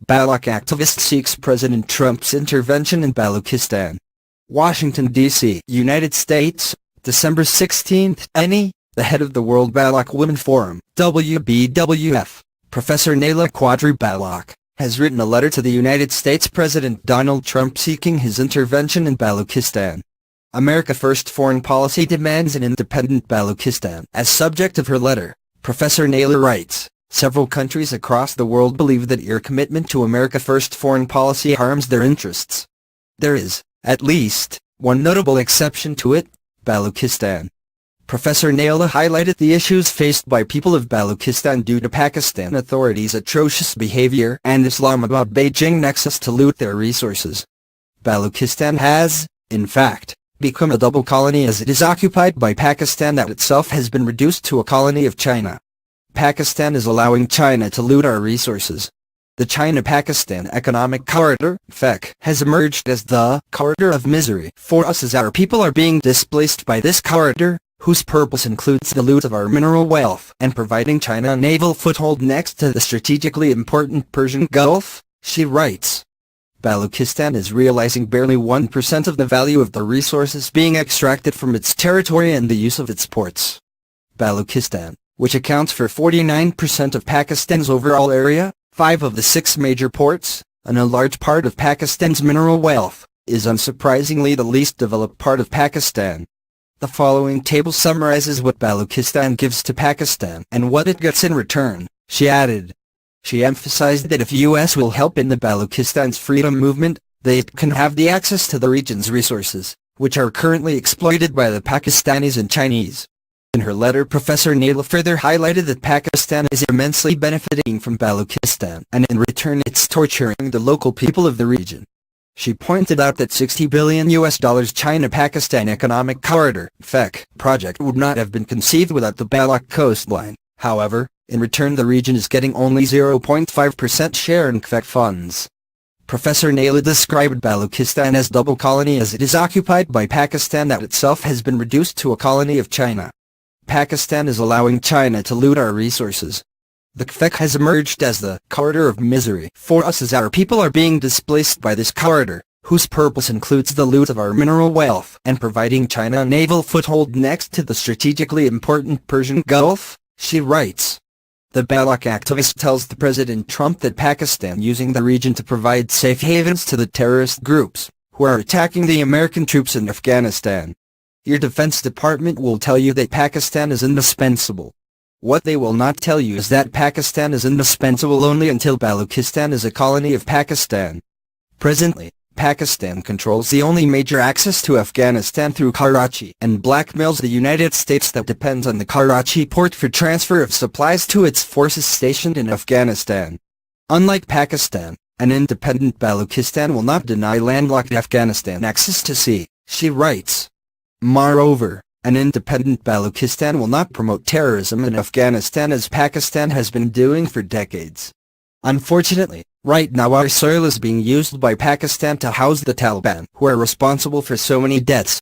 Baloch activist seeks President Trump's intervention in Balochistan. Washington, D.C., United States, December 16, the head of the World Baloch Women Forum, WBWF, Professor Naela Quadri Baloch, has written a letter to the United States President Donald Trump seeking his intervention in Balochistan. America First foreign policy demands an independent Balochistan. As subject of her letter, Professor Naela writes, several countries across the world believe that your commitment to America First foreign policy harms their interests. There is, at least, one notable exception to it, Balochistan. Professor Naela highlighted the issues faced by people of Balochistan due to Pakistan authorities' atrocious behavior and Islamabad-Beijing nexus to loot their resources. Balochistan has, in fact, become a double colony as it is occupied by Pakistan that itself has been reduced to a colony of China. Pakistan is allowing China to loot our resources. The China-Pakistan Economic Corridor, CPEC, has emerged as the corridor of misery for us as our people are being displaced by this corridor, whose purpose includes the loot of our mineral wealth and providing China a naval foothold next to the strategically important Persian Gulf, she writes. Balochistan is realizing barely 1% of the value of the resources being extracted from its territory and the use of its ports. Balochistan, which accounts for 49% of Pakistan's overall area, 5 of the 6 major ports, and a large part of Pakistan's mineral wealth, is unsurprisingly the least developed part of Pakistan. The following table summarizes what Balochistan gives to Pakistan and what it gets in return, she added. She emphasized that if U.S. will help in the Balochistan's freedom movement, they can have the access to the region's resources, which are currently exploited by the Pakistanis and Chinese. In her letter, Professor Naela further highlighted that Pakistan is immensely benefiting from Balochistan, and in return it's torturing the local people of the region. She pointed out that $60 billion China-Pakistan Economic Corridor (CPEC) project would not have been conceived without the Baloch coastline. However, in return the region is getting only 0.5% share in CPEC funds. Professor Naela described Balochistan as double colony as it is occupied by Pakistan that itself has been reduced to a colony of China. Pakistan is allowing China to loot our resources. The CPEC has emerged as the corridor of misery for us as our people are being displaced by this corridor, whose purpose includes the loot of our mineral wealth and providing China a naval foothold next to the strategically important Persian Gulf, she writes. The Baloch activist tells the President Trump that Pakistan using the region to provide safe havens to the terrorist groups, who are attacking the American troops in Afghanistan. Your Defense Department will tell you that Pakistan is indispensable. What they will not tell you is that Pakistan is indispensable only until Balochistan is a colony of Pakistan. Presently, Pakistan controls the only major access to Afghanistan through Karachi and blackmails the United States that depends on the Karachi port for transfer of supplies to its forces stationed in Afghanistan. Unlike Pakistan, an independent Balochistan will not deny landlocked Afghanistan access to sea, she writes. Moreover, an independent Balochistan will not promote terrorism in Afghanistan as Pakistan has been doing for decades. Unfortunately, right now our soil is being used by Pakistan to house the Taliban, who are responsible for so many deaths,